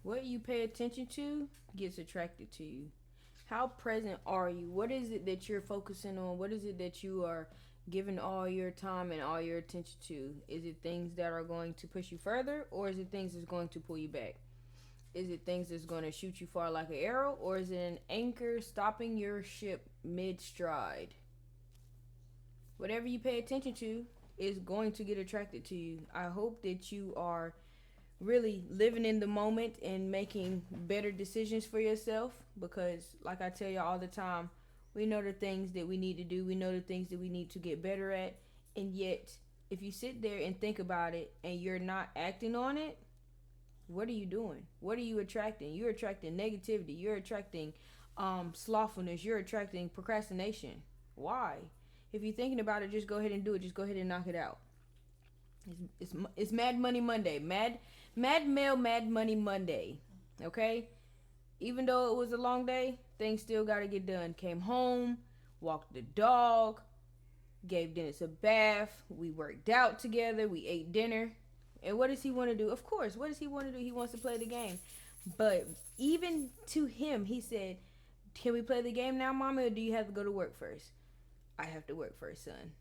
What you pay attention to gets attracted to you. How present are you? What is it that you're focusing on? What is it that you are giving all your time and all your attention to? Is it things that are going to push you further, or is it things that's going to pull you back? Is it things that's going to shoot you far like an arrow, or is it an anchor stopping your ship mid stride? Whatever you pay attention to is going to get attracted to you. I hope that you are really living in the moment and making better decisions for yourself, because like I tell you all the time, we know the things that we need to do, we know the things that we need to get better at, and yet if you sit there and think about it and you're not acting on it, what are you doing? What are you attracting? You're attracting negativity, you're attracting slothfulness, you're attracting procrastination. Why? If you're thinking about it, just go ahead and do it, just go ahead and knock it out. It's Mad Money Monday. Mad Mail Mad Money Monday. Okay? Even though it was a long day, things still got to get done. Came home, walked the dog, gave Dennis a bath. We worked out together. We ate dinner. And what does he want to do? Of course, what does he want to do? He wants to play the game. But even to him, he said, "Can we play the game now, Mama, or do you have to go to work first?" I have to work first, son.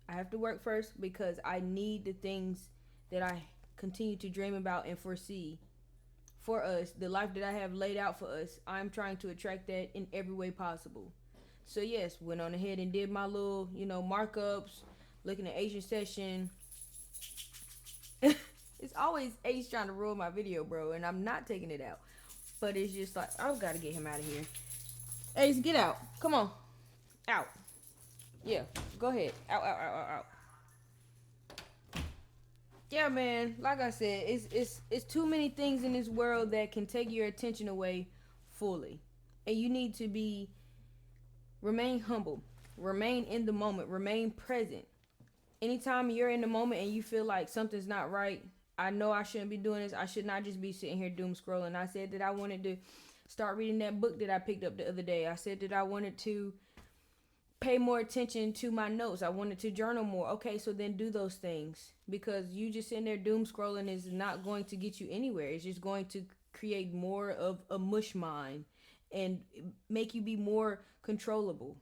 I have to work first because I need the things that I continue to dream about and foresee for us, the life that I have laid out for us. I'm trying to attract that in every way possible. So yes, went on ahead and did my little, markups, looking at Asian session. It's always Ace trying to ruin my video, bro, and I'm not taking it out. But it's just like, I've got to get him out of here. Ace, get out. Come on. Out. Yeah, go ahead. Out, out, out, out, out. Yeah, man. Like I said, it's too many things in this world that can take your attention away fully, and you need to remain humble, remain in the moment, remain present. Anytime you're in the moment and you feel like something's not right, I know I shouldn't be doing this. I should not just be sitting here doom scrolling. I said that I wanted to start reading that book that I picked up the other day. I said that I wanted to pay more attention to my notes. I wanted to journal more. Okay, so then do those things, because you just sitting there doom scrolling is not going to get you anywhere. It's just going to create more of a mush mind and make you be more controllable.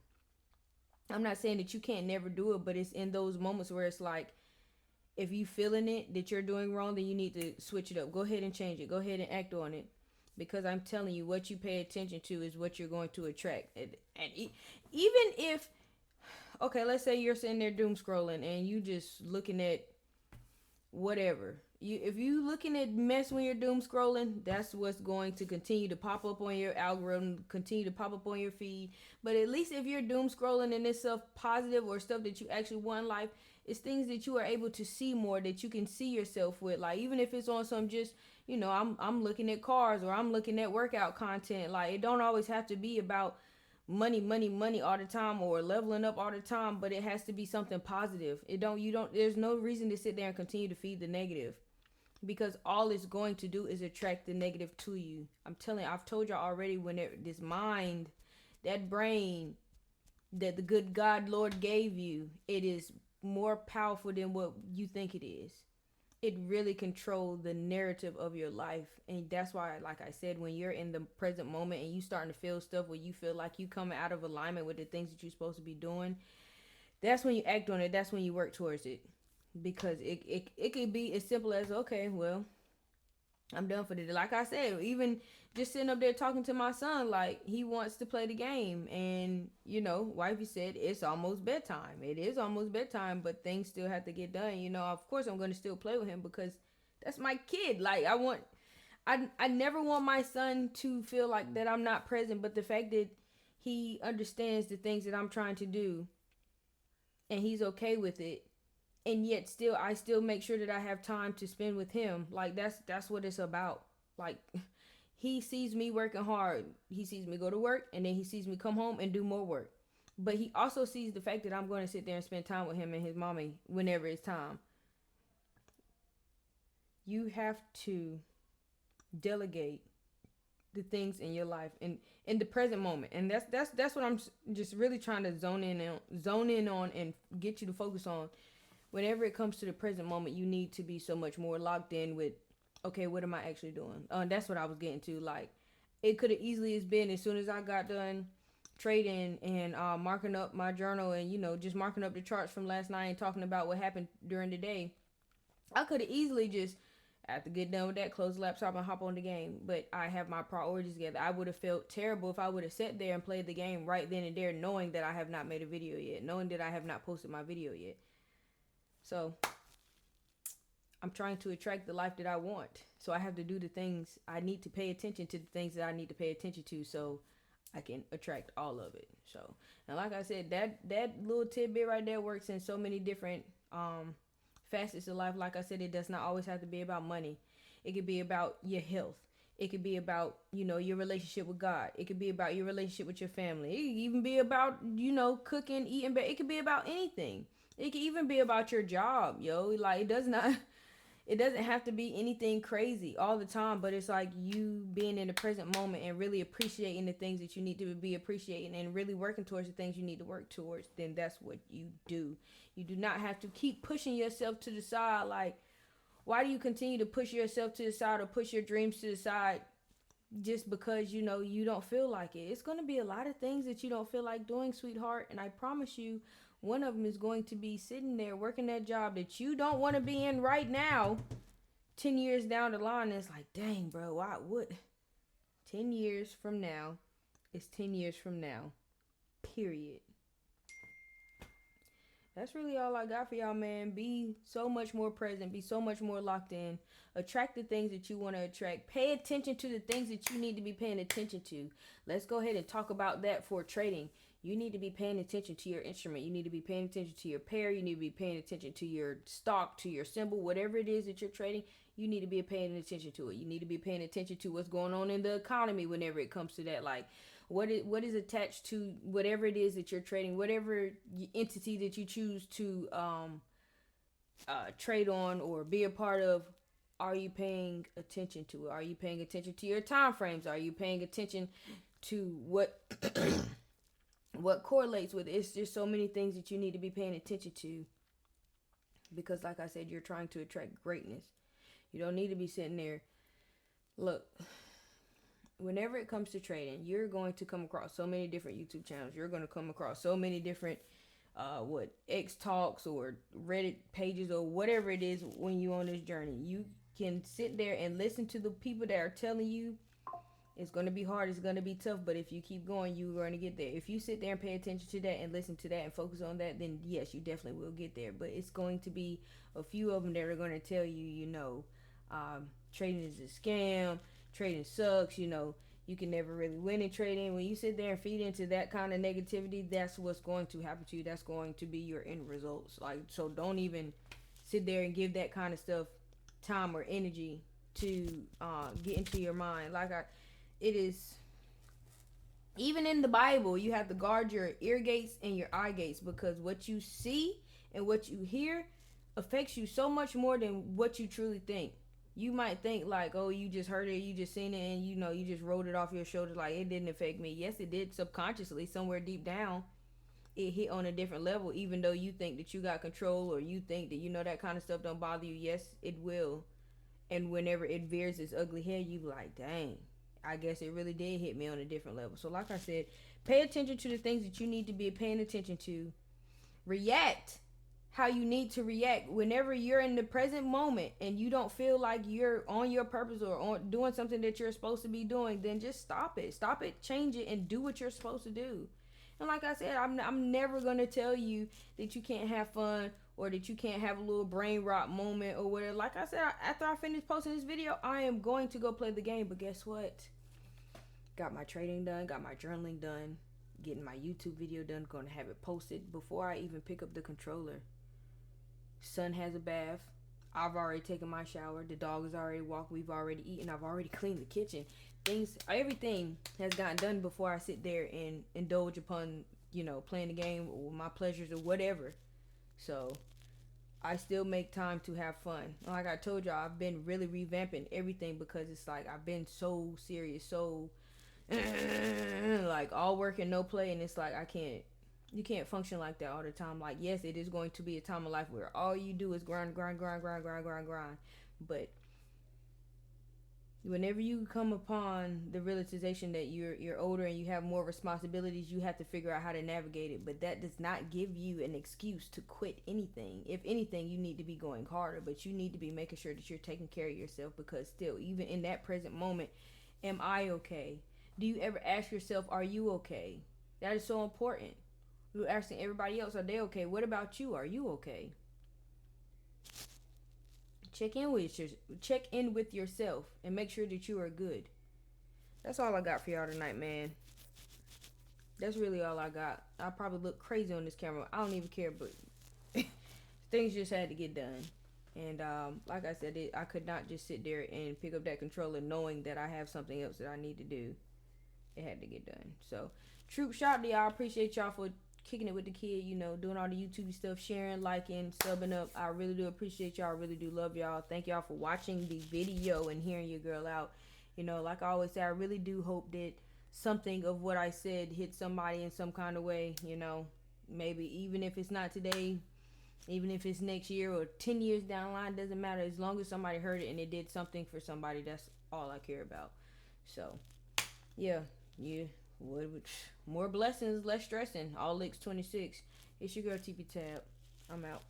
I'm not saying that you can't never do it, but it's in those moments where it's like, if you feeling it that you're doing wrong, then you need to switch it up. Go ahead and change it. Go ahead and act on it. Because I'm telling you, what you pay attention to is what you're going to attract. And even if, okay, let's say you're sitting there doom scrolling and you just looking at whatever. If you looking at mess when you're doom scrolling, that's what's going to continue to pop up on your algorithm, continue to pop up on your feed. But at least if you're doom scrolling and it's stuff positive or stuff that you actually want in life, it's things that you are able to see more, that you can see yourself with. Like, even if it's on some just, I'm looking at cars, or I'm looking at workout content. Like, it don't always have to be about money, money, money all the time, or leveling up all the time, but it has to be something positive. There's no reason to sit there and continue to feed the negative, because all it's going to do is attract the negative to you. I'm telling you, I've told y'all already, when this mind, that brain that the good God Lord gave you, it is more powerful than what you think it is. It really controls the narrative of your life. And that's why, like I said, when you're in the present moment and you starting to feel stuff where you feel like you coming out of alignment with the things that you're supposed to be doing, that's when you act on it. That's when you work towards it. Because it could be as simple as, okay, well, I'm done for the day. Like I said, even just sitting up there talking to my son, like, he wants to play the game. And, wifey said it's almost bedtime. It is almost bedtime, but things still have to get done. Of course I'm going to still play with him, because that's my kid. Like, I never want my son to feel like that I'm not present, but the fact that he understands the things that I'm trying to do and he's okay with it, and yet still I still make sure that I have time to spend with him. Like, that's what it's about. Like, he sees me working hard. He sees me go to work, and then he sees me come home and do more work. But he also sees the fact that I'm going to sit there and spend time with him and his mommy whenever it's time. You have to delegate the things in your life and in the present moment, and that's what I'm just really trying to zone in on and get you to focus on. Whenever it comes to the present moment, you need to be so much more locked in with, okay, what am I actually doing? That's what I was getting to. Like, it could have easily has been as soon as I got done trading and marking up my journal and just marking up the charts from last night and talking about what happened during the day. I could have easily just after get done with that, close the laptop and hop on the game. But I have my priorities together. I would have felt terrible if I would have sat there and played the game right then and there, knowing that I have not made a video yet, knowing that I have not posted my video yet. So I'm trying to attract the life that I want. So I have to do the things I need to pay attention to, the things that I need to pay attention to, so I can attract all of it. So, and like I said, that little tidbit right there works in so many different facets of life. Like I said, it does not always have to be about money. It could be about your health. It could be about, your relationship with God. It could be about your relationship with your family. It could even be about, cooking, eating. It could be about anything. It could even be about your job, yo. Like, it doesn't have to be anything crazy all the time, but it's like you being in the present moment and really appreciating the things that you need to be appreciating and really working towards the things you need to work towards. Then that's what you do. You do not have to keep pushing yourself to the side. Like, why do you continue to push yourself to the side or push your dreams to the side just because you don't feel like it? It's going to be a lot of things that you don't feel like doing, sweetheart, and I promise you one of them is going to be sitting there working that job that you don't want to be in right now 10 years down the line. And it's like, dang, bro, why would 10 years from now is 10 years from now, period. That's really all I got for y'all, man. Be so much more present. Be so much more locked in. Attract the things that you want to attract. Pay attention to the things that you need to be paying attention to. Let's go ahead and talk about that for trading. You need to be paying attention to your instrument. You need to be paying attention to your pair. You need to be paying attention to your stock, to your symbol, whatever it is that you're trading. You need to be paying attention to it. You need to be paying attention to what's going on in the economy whenever it comes to that. Like, what is attached to whatever it is that you're trading, whatever entity that you choose to trade on or be a part of. Are you paying attention to it? Are you paying attention to your time frames? Are you paying attention to what what correlates with it? It's just so many things that you need to be paying attention to, because like I said, you're trying to attract greatness. You don't need to be sitting there. Look, whenever it comes to trading, you're going to come across so many different YouTube channels. You're going to come across so many different X Talks or Reddit pages or whatever it is when you're on this journey. You can sit there and listen to the people that are telling you it's going to be hard, it's going to be tough, but if you keep going, you're going to get there. If you sit there and pay attention to that and listen to that and focus on that, then yes, you definitely will get there. But it's going to be a few of them that are going to tell you, trading is a scam, trading sucks, you can never really win in trading. When you sit there and feed into that kind of negativity, that's what's going to happen to you. That's going to be your end results. Like, so don't even sit there and give that kind of stuff time or energy to get into your mind. It is, even in the Bible, you have to guard your ear gates and your eye gates, because what you see and what you hear affects you so much more than what you truly think. You might think like, oh, you just heard it, you just seen it, and you just rolled it off your shoulders like it didn't affect me. Yes, it did subconsciously, somewhere deep down. It hit on a different level, even though you think that you got control or you think that that kind of stuff don't bother you. Yes, it will. And whenever it veers its ugly head, you be like, dang, I guess it really did hit me on a different level. So like I said, pay attention to the things that you need to be paying attention to. React how you need to react whenever you're in the present moment and you don't feel like you're on your purpose or on doing something that you're supposed to be doing. Then just stop it, change it, and do what you're supposed to do. And like I said, I'm never gonna tell you that you can't have fun or that you can't have a little brain rot moment or whatever. Like I said, after I finish posting this video, I am going to go play the game. But guess what? Got my trading done, got my journaling done, getting my YouTube video done, gonna have it posted before I even pick up the controller. Son has a bath. I've already taken my shower. The dog has already walked. We've already eaten. I've already cleaned the kitchen. Everything has gotten done before I sit there and indulge upon, playing the game or my pleasures or whatever. So I still make time to have fun. Like I told y'all, I've been really revamping everything because it's like I've been so serious, so like all work and no play, and it's like you can't function like that all the time. Like, yes, it is going to be a time of life where all you do is grind. But Whenever you come upon the realization that you're older and you have more responsibilities, you have to figure out how to navigate it. But that does not give you an excuse to quit anything. If anything, you need to be going harder, but you need to be making sure that you're taking care of yourself, because still, even in that present moment, am I okay? Do you ever ask yourself, are you okay? That is so important. You're asking everybody else, are they okay? What about you? Are you okay? Check in with yourself and make sure that you are good. That's all I got for y'all tonight, man. That's really all I got. I probably look crazy on this camera. I don't even care, but things just had to get done. And like I said, I could not just sit there and pick up that controller knowing that I have something else that I need to do. It had to get done. So, troop shout to y'all. Appreciate y'all for kicking it with the kid, doing all the YouTube stuff, sharing, liking, subbing up. I really do appreciate y'all. I really do love y'all. Thank y'all for watching the video and hearing your girl out. Like I always say, I really do hope that something of what I said hit somebody in some kind of way. Maybe even if it's not today, even if it's next year or 10 years down the line, doesn't matter. As long as somebody heard it and it did something for somebody, that's all I care about. So, yeah. More blessings, less stressing. All licks 26. It's your girl TP Tab. I'm out.